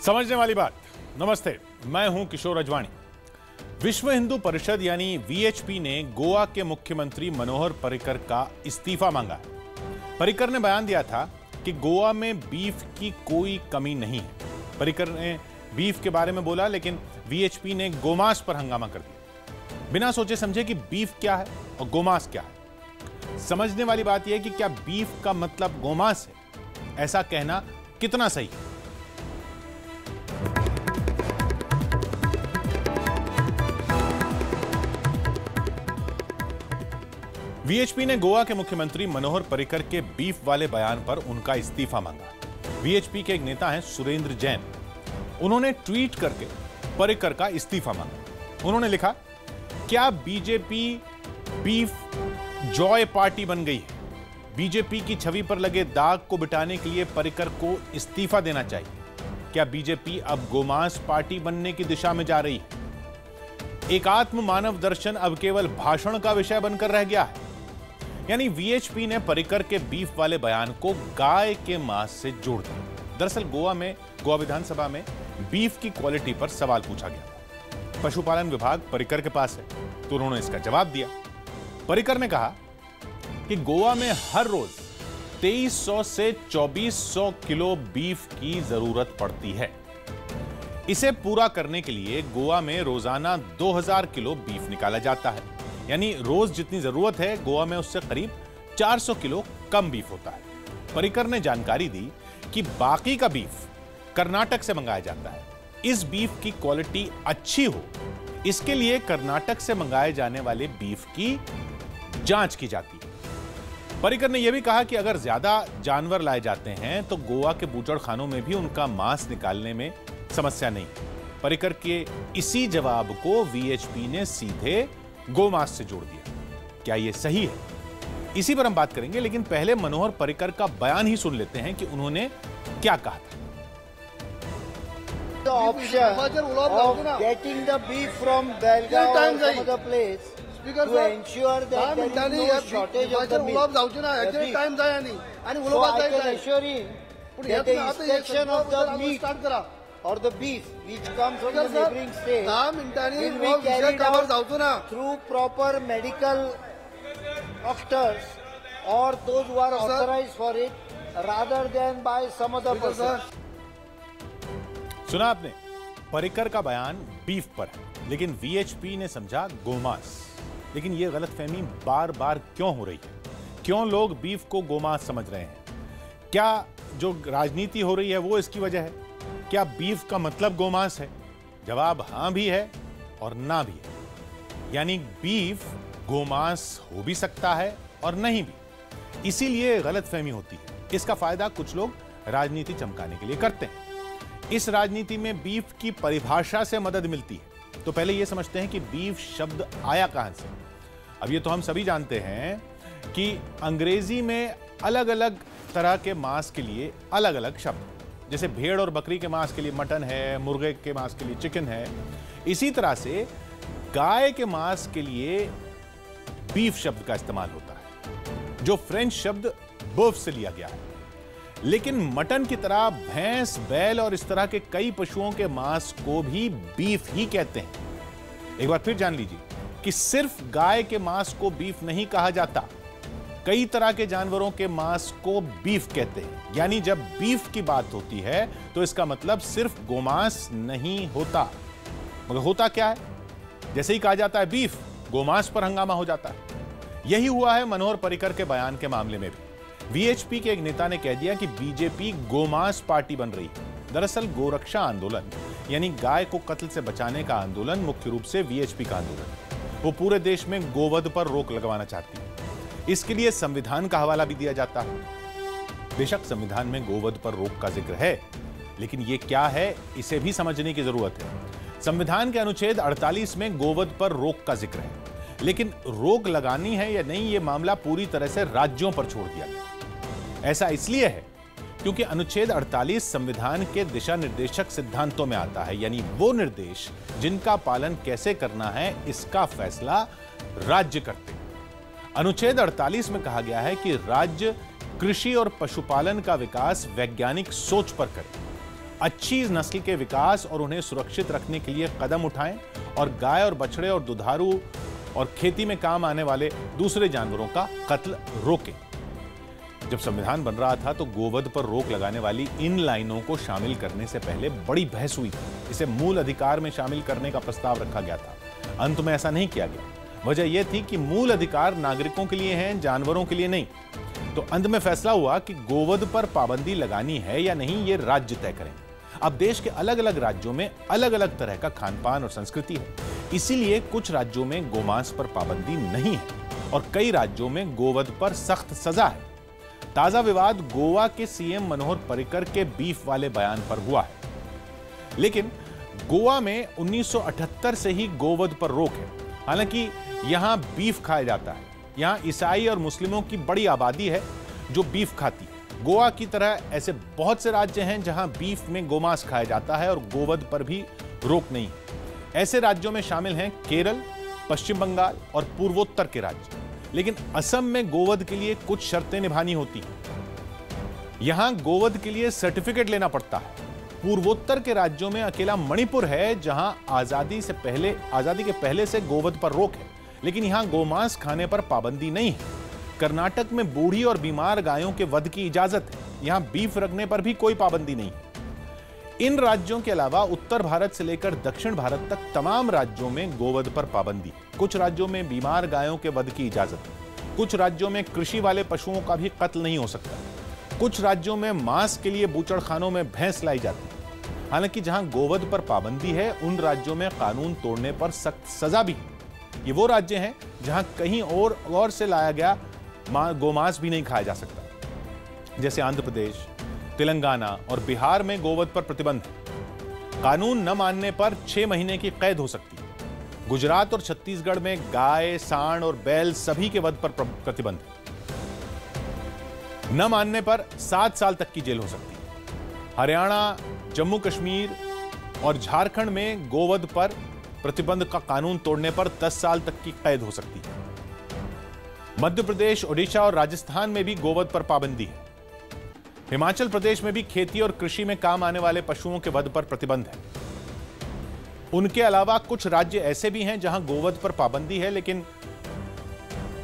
समझने वाली बात। नमस्ते, मैं हूं किशोर अजवाणी। विश्व हिंदू परिषद यानी वीएचपी ने गोवा के मुख्यमंत्री मनोहर पर्रिकर का इस्तीफा मांगा है। पर्रिकर ने बयान दिया था कि गोवा में बीफ की कोई कमी नहीं है। पर्रिकर ने बीफ के बारे में बोला, लेकिन वीएचपी ने गोमांस पर हंगामा कर दिया, बिना सोचे समझे कि बीफ क्या है और गोमांस क्या है। समझने वाली बात यह है कि क्या बीफ का मतलब गोमांस है? ऐसा कहना कितना सही है? वीएचपी ने गोवा के मुख्यमंत्री मनोहर पर्रिकर के बीफ वाले बयान पर उनका इस्तीफा मांगा। वीएचपी के एक नेता हैं सुरेंद्र जैन। उन्होंने ट्वीट करके पर्रिकर का इस्तीफा मांगा। उन्होंने लिखा, क्या बीजेपी बीफ जॉय पार्टी बन गई है? बीजेपी की छवि पर लगे दाग को मिटाने के लिए पर्रिकर को इस्तीफा देना चाहिए। क्या बीजेपी अब गोमांस पार्टी बनने की दिशा में जा रही है? एकात्म मानव दर्शन अब केवल भाषण का विषय बनकर रह गया है। यानी वीएचपी ने पर्रिकर के बीफ वाले बयान को गाय के मांस से जोड़ दिया। दरअसल गोवा विधानसभा में बीफ की क्वालिटी पर सवाल पूछा गया। पशुपालन विभाग पर्रिकर के पास है, तो उन्होंने इसका जवाब दिया। पर्रिकर ने कहा कि गोवा में हर रोज 2300 से 2400 किलो बीफ की जरूरत पड़ती है। इसे पूरा करने के लिए गोवा में रोजाना 2000 किलो बीफ निकाला जाता है। यानी रोज जितनी जरूरत है, गोवा में उससे करीब 400 किलो कम बीफ होता है। पर्रिकर ने जानकारी दी कि बाकी का बीफ कर्नाटक से मंगाया जाता है। इस बीफ की क्वालिटी अच्छी हो, इसके लिए कर्नाटक से मंगाए जाने वाले बीफ की जांच की जाती है। पर्रिकर ने यह भी कहा कि अगर ज्यादा जानवर लाए जाते हैं तो गोवा के बूचड़खानों में भी उनका मांस निकालने में समस्या नहीं। पर्रिकर के इसी जवाब को वीएचपी ने सीधे गोमांस से जोड़ दिया। क्या यह सही है? इसी पर हम बात करेंगे, लेकिन पहले मनोहर पर्रिकर का बयान ही सुन लेते हैं कि उन्होंने क्या कहा था। The option of getting the beef from Belgaum or some other place to ensure that there is no shortage of the meat. So I can assure him that the inspection of the meat or the beef which comes from the neighboring state will be carried out through proper medical doctors or those who are authorized for it rather than by some other person. सुना आपने, पर्रिकर का बयान beef पर है, लेकिन VHP ने समझा गोमांस। लेकिन यह गलतफहमी बार बार क्यों हो रही है? क्यों लोग बीफ को गोमांस समझ रहे हैं? क्या जो राजनीति हो रही है वो इसकी वजह है? क्या बीफ का मतलब गोमांस है? जवाब हां भी है और ना भी है। यानी बीफ गोमांस हो भी सकता है और नहीं भी। इसीलिए गलतफहमी होती है। इसका फायदा कुछ लोग राजनीति चमकाने के लिए करते हैं। इस राजनीति में बीफ की परिभाषा से मदद मिलती है। तो पहले यह समझते हैं कि बीफ शब्द आया कहां से। अब ये तो हम सभी जानते हैं कि अंग्रेजी में अलग अलग तरह के मांस के लिए अलग अलग शब्द, जैसे भेड़ और बकरी के मांस के लिए मटन है, मुर्गे के मांस के लिए चिकन है। इसी तरह से गाय के मांस के लिए बीफ शब्द का इस्तेमाल होता है, जो फ्रेंच शब्द बफ से लिया गया है। लेकिन मटन की तरह भैंस, बैल और इस तरह के कई पशुओं के मांस को भी बीफ ही कहते हैं। एक बार फिर जान लीजिए कि सिर्फ गाय के मांस को बीफ नहीं कहा जाता, कई तरह के जानवरों के मांस को बीफ कहते हैं। यानी जब बीफ की बात होती है तो इसका मतलब सिर्फ गोमांस नहीं होता। मगर होता क्या है? जैसे ही कहा जाता है बीफ, गोमांस पर हंगामा हो जाता है। यही हुआ है मनोहर पर्रिकर के बयान के मामले में भी। वीएचपी के एक नेता ने कह दिया कि बीजेपी गोमांस पार्टी बन रही है। दरअसल गोरक्षा आंदोलन यानी गाय को कत्ल से बचाने का आंदोलन मुख्य रूप से वीएचपी का आंदोलन है। वो पूरे देश में गोवध पर रोक लगवाना चाहती है। इसके लिए संविधान का हवाला भी दिया जाता है। बेशक संविधान में गोवध पर रोक का जिक्र है, लेकिन ये क्या है इसे भी समझने की जरूरत है। संविधान के अनुच्छेद 48 में गोवध पर रोक का जिक्र है, लेकिन रोक लगानी है या नहीं, यह मामला पूरी तरह से राज्यों पर छोड़ दिया गया। ऐसा इसलिए है क्योंकि अनुच्छेद 48 संविधान के दिशा निर्देशक सिद्धांतों में आता है। यानी वो निर्देश जिनका पालन कैसे करना है, इसका फैसला राज्य करते हैं। अनुच्छेद 48 में कहा गया है कि राज्य कृषि और पशुपालन का विकास वैज्ञानिक सोच पर करे अच्छी नस्ल के विकास और उन्हें सुरक्षित रखने के लिए कदम उठाएं और गाय और बछड़े और दुधारू और खेती में काम आने वाले दूसरे जानवरों का कत्ल रोकें। जब संविधान बन रहा था तो गोवध पर रोक लगाने वाली इन लाइनों को शामिल करने से पहले बड़ी बहस हुई थी। इसे मूल अधिकार में शामिल करने का प्रस्ताव रखा गया था। अंत में ऐसा नहीं किया गया। वजह यह थी कि मूल अधिकार नागरिकों के लिए हैं, जानवरों के लिए नहीं। तो अंत में फैसला हुआ कि गोवध पर पाबंदी लगानी है या नहीं, ये राज्य तय करें। अब देश के अलग अलग राज्यों में अलग अलग तरह का खान पान और संस्कृति है, इसीलिए कुछ राज्यों में गोमांस पर पाबंदी नहीं है और कई राज्यों में गोवध पर सख्त सजा है। ताजा विवाद गोवा के सीएम मनोहर पर्रिकर के बीफ वाले बयान पर हुआ है। लेकिन गोवा में 1978 से ही गोवध पर रोक है। हालांकि यहां बीफ खाया जाता है। यहां ईसाई और मुस्लिमों की बड़ी आबादी है जो बीफ खाती है। गोवा की तरह ऐसे बहुत से राज्य हैं जहां बीफ में गोमांस खाया जाता है और गोवध पर भी रोक नहीं है। ऐसे राज्यों में शामिल हैं केरल, पश्चिम बंगाल और पूर्वोत्तर के राज्य। लेकिन असम में गोवध के लिए कुछ शर्तें निभानी होती हैं। यहां गोवध के लिए सर्टिफिकेट लेना पड़ता है। पूर्वोत्तर के राज्यों में अकेला मणिपुर है जहां आजादी के पहले से गोवध पर रोक है, लेकिन यहां गोमांस खाने पर पाबंदी नहीं है। कर्नाटक में बूढ़ी और बीमार गायों के वध की इजाजत है। यहां बीफ रखने पर भी कोई पाबंदी नहीं है। इन राज्यों के अलावा उत्तर भारत से लेकर दक्षिण भारत तक तमाम राज्यों में गोवध पर पाबंदी। कुछ राज्यों में बीमार गायों के वध की इजाजत है। कुछ राज्यों में कृषि वाले पशुओं का भी कत्ल नहीं हो सकता। कुछ राज्यों में मांस के लिए बूचड़खानों में भैंस लाई जाती है। हालांकि जहां गोवध पर पाबंदी है, उन राज्यों में कानून तोड़ने पर सख्त सजा भी है। ये वो राज्य हैं जहां कहीं और से लाया गया गोमांस भी नहीं खाया जा सकता। जैसे आंध्र प्रदेश, तेलंगाना और बिहार में गोवध पर प्रतिबंध है। कानून न मानने पर 6 महीने की कैद हो सकती है। गुजरात और छत्तीसगढ़ में गाय, सांड और बैल सभी के वध पर प्रतिबंध है। न मानने पर 7 साल तक की जेल हो सकती है। हरियाणा, जम्मू कश्मीर और झारखंड में गोवध पर प्रतिबंध का कानून तोड़ने पर 10 साल तक की कैद हो सकती है। मध्य प्रदेश, ओडिशा और राजस्थान में भी गोवध पर पाबंदी है। हिमाचल प्रदेश में भी खेती और कृषि में काम आने वाले पशुओं के वध पर प्रतिबंध है। उनके अलावा कुछ राज्य ऐसे भी हैं जहां गोवध पर पाबंदी है, लेकिन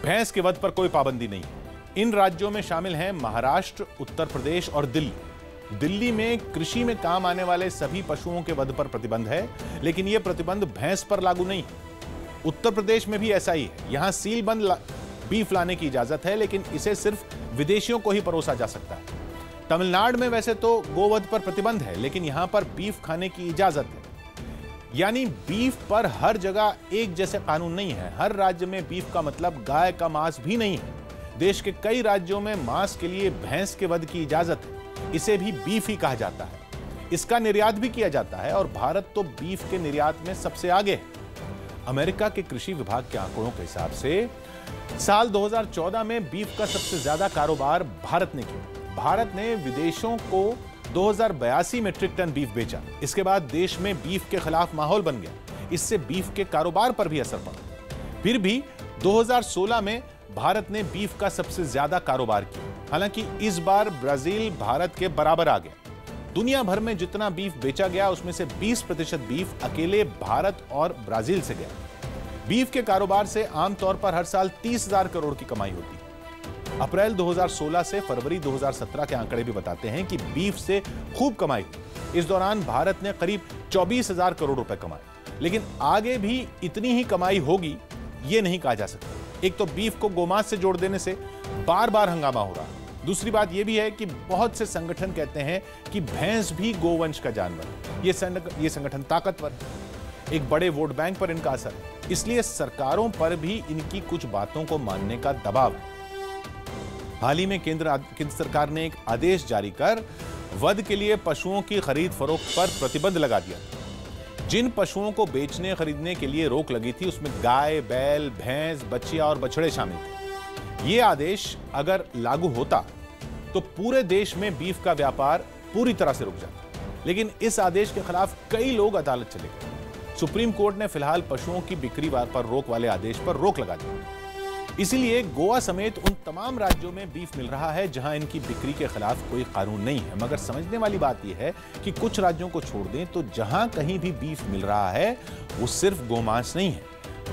भैंस के वध पर कोई पाबंदी नहीं है। इन राज्यों में शामिल हैं महाराष्ट्र, उत्तर प्रदेश और दिल्ली। दिल्ली में कृषि में काम आने वाले सभी पशुओं के वध पर प्रतिबंध है, लेकिन यह प्रतिबंध भैंस पर लागू नहीं है। उत्तर प्रदेश में भी ऐसा ही है। यहां सीलबंद बीफ लाने की इजाजत है, लेकिन इसे सिर्फ विदेशियों को ही परोसा जा सकता है। तमिलनाडु में वैसे तो गोवध पर प्रतिबंध है, लेकिन यहां पर बीफ खाने की इजाजत है। यानी बीफ पर हर जगह एक जैसे कानून नहीं है। हर राज्य में बीफ का मतलब गाय का मांस भी नहीं है। देश के कई राज्यों में मांस के लिए भैंस के वध की इजाजत है। इसे भी बीफ ही कहा जाता है। इसका निर्यात भी किया जाता है और भारत तो बीफ के निर्यात में सबसे आगे है। अमेरिका के कृषि विभाग के आंकड़ों के हिसाब से साल 2014 में बीफ का सबसे ज्यादा कारोबार भारत ने किया। भारत ने विदेशों को 2082 मीट्रिक टन बीफ बेचा। इसके बाद देश में बीफ के खिलाफ माहौल बन गया। इससे बीफ के कारोबार पर भी असर पड़ा। फिर भी 2016 में भारत ने बीफ का सबसे ज्यादा कारोबार किया। हालांकि इस बार ब्राजील भारत के बराबर आ गया। दुनिया भर में जितना बीफ बेचा गया उसमें से 20% बीफ अकेले भारत और ब्राजील से गया। बीफ के कारोबार से आमतौर पर हर साल 30,000 करोड़ की कमाई होती है। अप्रैल 2016 से फरवरी 2017 के आंकड़े भी बताते हैं कि बीफ से खूब कमाई हुई। इस दौरान भारत ने करीब 24,000 करोड़ रुपए कमाए। लेकिन आगे भी इतनी ही कमाई होगी ये नहीं कहा जा सकता। एक तो बीफ को गोमांस से जोड़ देने से बार बार हंगामा हो रहा है। दूसरी बात यह भी है कि बहुत से संगठन कहते हैं कि भैंस भी गोवंश का जानवर है। ये संगठन ताकतवर है। एक बड़े वोट बैंक पर इनका असर है, इसलिए सरकारों पर भी इनकी कुछ बातों को मानने का दबाव है। हाल ही में केंद्र सरकार ने एक आदेश जारी कर वध के लिए पशुओं की खरीद फरोख्त पर प्रतिबंध लगा दिया। जिन पशुओं को बेचने खरीदने के लिए रोक लगी थी उसमें गाय, बैल, भैंस, बच्चियां और बछड़े शामिल थे। यह आदेश अगर लागू होता तो पूरे देश में बीफ का व्यापार पूरी तरह से रुक जाता। लेकिन इस आदेश के खिलाफ कई लोग अदालत चले गए। सुप्रीम कोर्ट ने फिलहाल पशुओं की बिक्री पर रोक वाले आदेश पर रोक लगा दी। इसीलिए गोवा समेत उन तमाम राज्यों में बीफ मिल रहा है जहां इनकी बिक्री के खिलाफ कोई कानून नहीं है। मगर समझने वाली बात यह है कि कुछ राज्यों को छोड़ दें तो जहां कहीं भी बीफ मिल रहा है वो सिर्फ गोमांस नहीं है,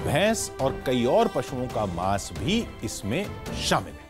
भैंस और कई और पशुओं का मांस भी इसमें शामिल है।